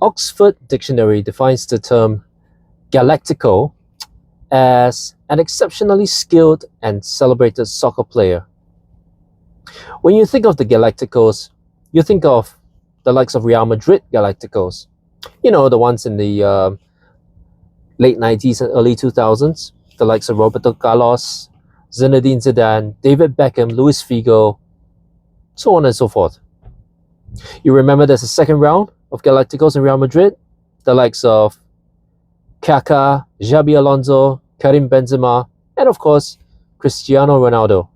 Oxford Dictionary defines the term Galactico as an exceptionally skilled and celebrated soccer player. When you think of the Galacticos, you think of the likes of Real Madrid Galacticos. You know, the ones in the late 90s and early 2000s, the likes of Roberto Carlos, Zinedine Zidane, David Beckham, Luis Figo, so on and so forth. You remember there's a second round of Galacticos in Real Madrid, the likes of Kaká, Xabi Alonso, Karim Benzema, and of course, Cristiano Ronaldo.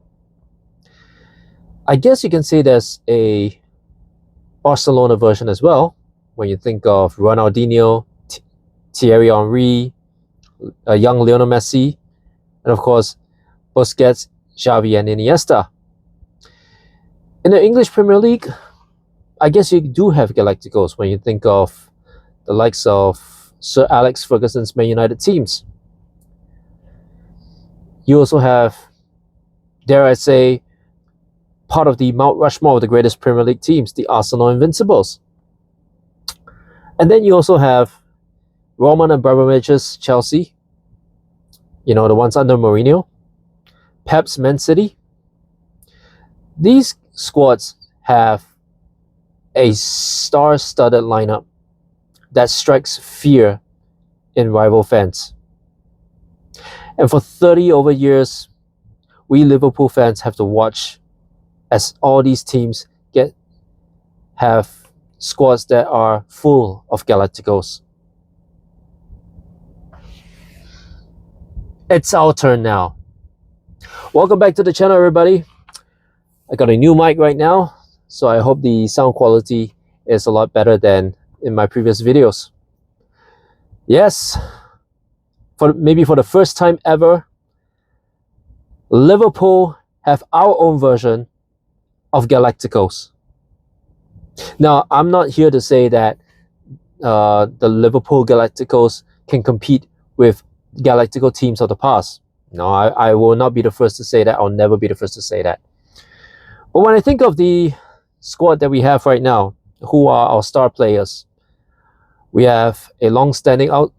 I guess you can say there's a Barcelona version as well, when you think of Ronaldinho, Thierry Henry, a young Lionel Messi, and of course, Busquets, Xavi, and Iniesta. In the English Premier League, I guess you do have Galacticos when you think of the likes of Sir Alex Ferguson's Man United teams. You also have, dare I say, part of the Mount Rushmore of the greatest Premier League teams, the Arsenal Invincibles. And then you also have Roman Abramovich's Chelsea, you know, the ones under Mourinho, Pep's Man City. These squads have a star-studded lineup that strikes fear in rival fans. And for 30 over years, we Liverpool fans have to watch as all these teams have squads that are full of Galacticos. It's our turn now. Welcome back to the channel, everybody. I got a new mic right now, so I hope the sound quality is a lot better than in my previous videos. Yes, maybe for the first time ever, Liverpool have our own version of Galacticos. Now, I'm not here to say that the Liverpool Galacticos can compete with Galactico teams of the past. No, I will not be the first to say that. I'll never be the first to say that. But when I think of the squad that we have right now, who are our star players, we have a long-standing and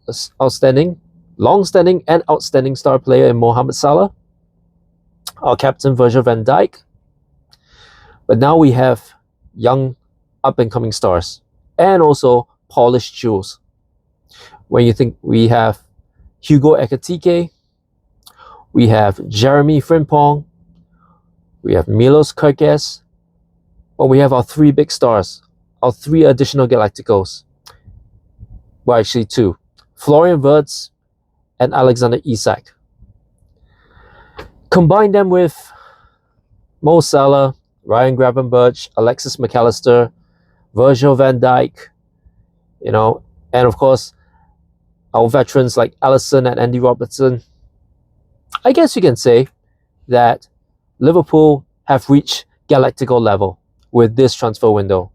outstanding star player in Mohamed Salah, our captain Virgil van Dijk. But now we have young up-and-coming stars and also polished jewels. When you think we have Hugo Ekitike, we have Jeremy Frimpong, we have Milos Kerkez, but we have our three big stars, our three additional Galacticos. Well, actually two, Florian Wirtz and Alexander Isak. Combine them with Mo Salah, Ryan Gravenberch, Alexis McAllister, Virgil van Dijk, you know, and of course, our veterans like Alisson and Andy Robertson. I guess you can say that Liverpool have reached Galactico level with this transfer window.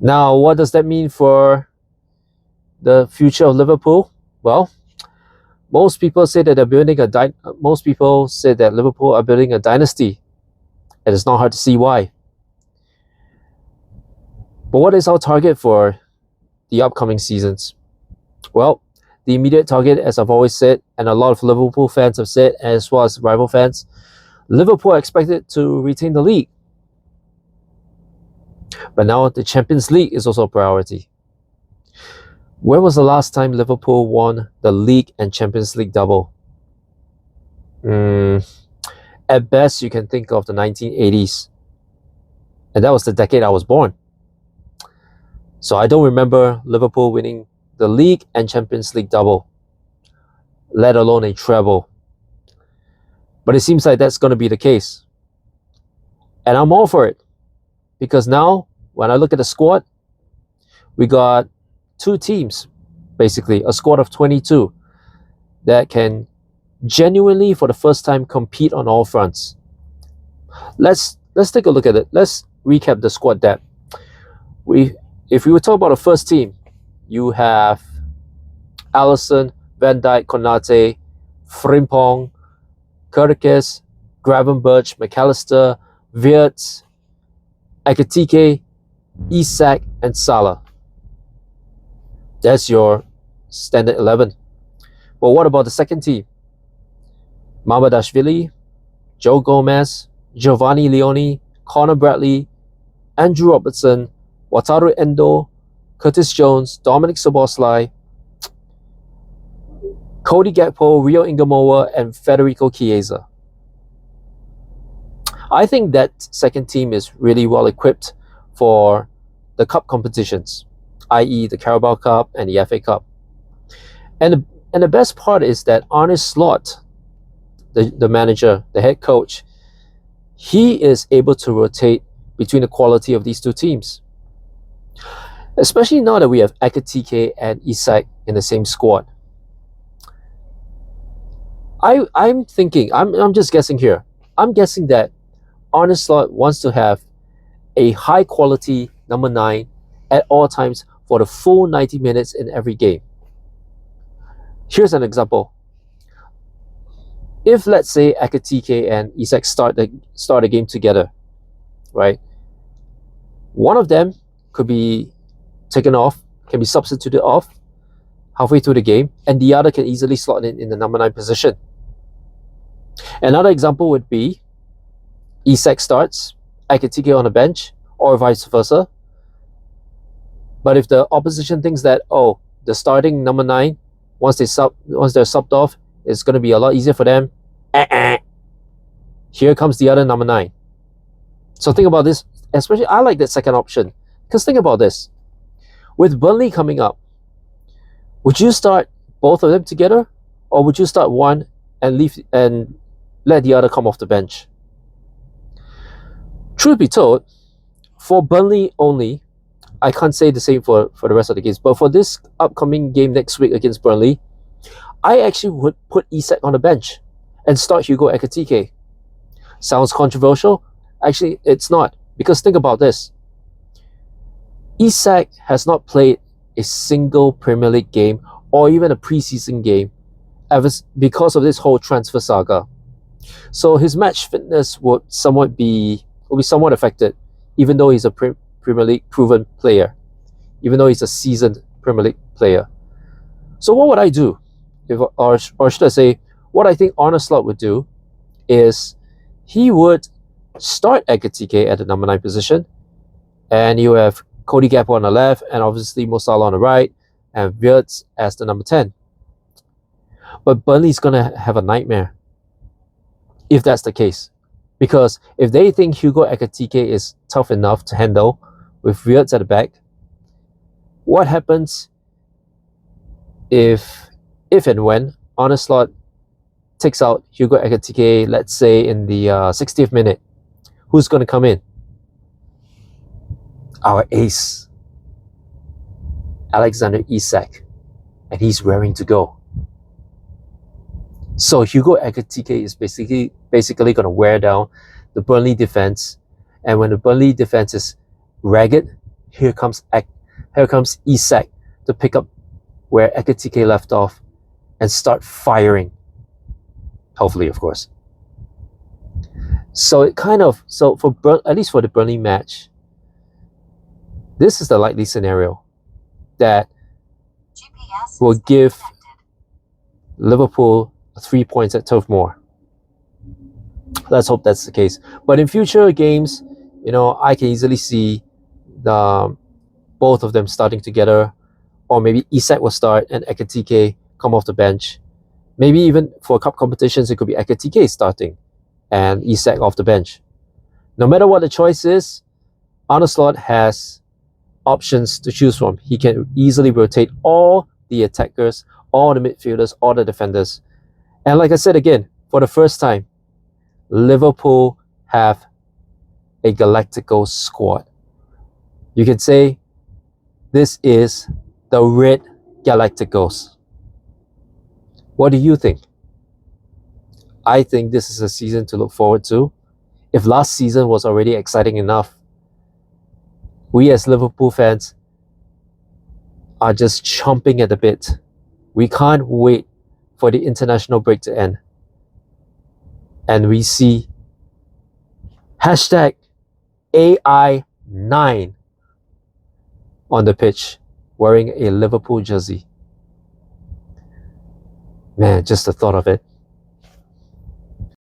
Now, what does that mean for the future of Liverpool? Well, most people say that Liverpool are building a dynasty, and it's not hard to see why. But what is our target for the upcoming seasons? Well, the immediate target, as I've always said, and a lot of Liverpool fans have said, as well as rival fans, Liverpool are expected to retain the league. But now the Champions League is also a priority. When was the last time Liverpool won the league and Champions League double? At best, you can think of the 1980s. And that was the decade I was born. So I don't remember Liverpool winning the league and Champions League double, let alone a treble. But it seems like that's going to be the case. And I'm all for it. Because now, when I look at the squad, we got two teams, basically, a squad of 22 that can genuinely, for the first time, compete on all fronts. Let's take a look at it. Let's recap the squad depth. If we were talking about the first team, you have Alisson, Van Dijk, Konate, Frimpong, Kerkez, Gravenberch, McAllister, Wirtz, Ekitike, Isak, and Salah. That's your standard 11. But what about the second team? Mamadashvili, Joe Gomez, Giovanni Leone, Connor Bradley, Andrew Robertson, Wataru Endo, Curtis Jones, Dominic Szoboszlai, Cody Gakpo, Rio Ingamoa, and Federico Chiesa. I think that second team is really well equipped for the cup competitions, i.e. the Carabao Cup and the FA Cup. And the best part is that Arne Slot, the manager, the head coach, he is able to rotate between the quality of these two teams. Especially now that we have Ekitike and Isak in the same squad. I'm thinking, I'm just guessing here. I'm guessing that Arne Slot wants to have a high quality number 9 at all times for the full 90 minutes in every game. Here's an example. If, let's say, Ekitike and Isak start a game together, right? One of them could be taken off, can be substituted off halfway through the game, and the other can easily slot in the number 9 position. Another example would be Isak starts, Ekitike on the bench, or vice versa. But if the opposition thinks that, oh, the starting number 9, once they're subbed off, it's going to be a lot easier for them. Here comes the other number 9. So think about this. Especially, I like that second option. Because think about this. With Burnley coming up, would you start both of them together? Or would you start one and let the other come off the bench? Truth be told, for Burnley only, I can't say the same for the rest of the games, but for this upcoming game next week against Burnley, I actually would put Isak on the bench and start Hugo Ekitike. Sounds controversial? Actually, it's not. Because think about this. Isak has not played a single Premier League game or even a preseason game because of this whole transfer saga. So his match fitness would be somewhat affected, even though he's a Premier League proven player, even though he's a seasoned Premier League player. So what would I do? Or should I say, what I think Arne Slot would do is he would start Ekitike at the number 9 position, and you have Cody Gakpo on the left, and obviously Mo Salah on the right, and Wirtz as the number 10. But Burnley's going to have a nightmare if that's the case. Because if they think Hugo Ekitike is tough enough to handle with Wirtz at the back, what happens if and when Arne Slot takes out Hugo Ekitike, let's say in the 60th minute? Who's going to come in? Our ace, Alexander Isak, and he's raring to go. So Hugo Ekitike is basically going to wear down the Burnley defense, and when the Burnley defense is ragged, here comes Isak to pick up where Ekitike left off and start firing. Hopefully, of course. So at least for the Burnley match, this is the likely scenario that will give Liverpool 3 points at Turf Moor. Let's hope that's the case. But in future games, I can easily see both of them starting together, or maybe Isak will start and Ekitike come off the bench. Maybe even for cup competitions, it could be Ekitike starting and Isak off the bench. No matter what the choice is, Arne Slot has options to choose from. He can easily rotate all the attackers, all the midfielders, all the defenders. And like I said again, for the first time, Liverpool have a Galactico squad. You can say this is the Red Galacticos. What do you think? I think this is a season to look forward to. If last season was already exciting enough, we as Liverpool fans are just chomping at the bit. We can't wait for the international break to end. And we see #AI9 on the pitch wearing a Liverpool jersey. Man, just the thought of it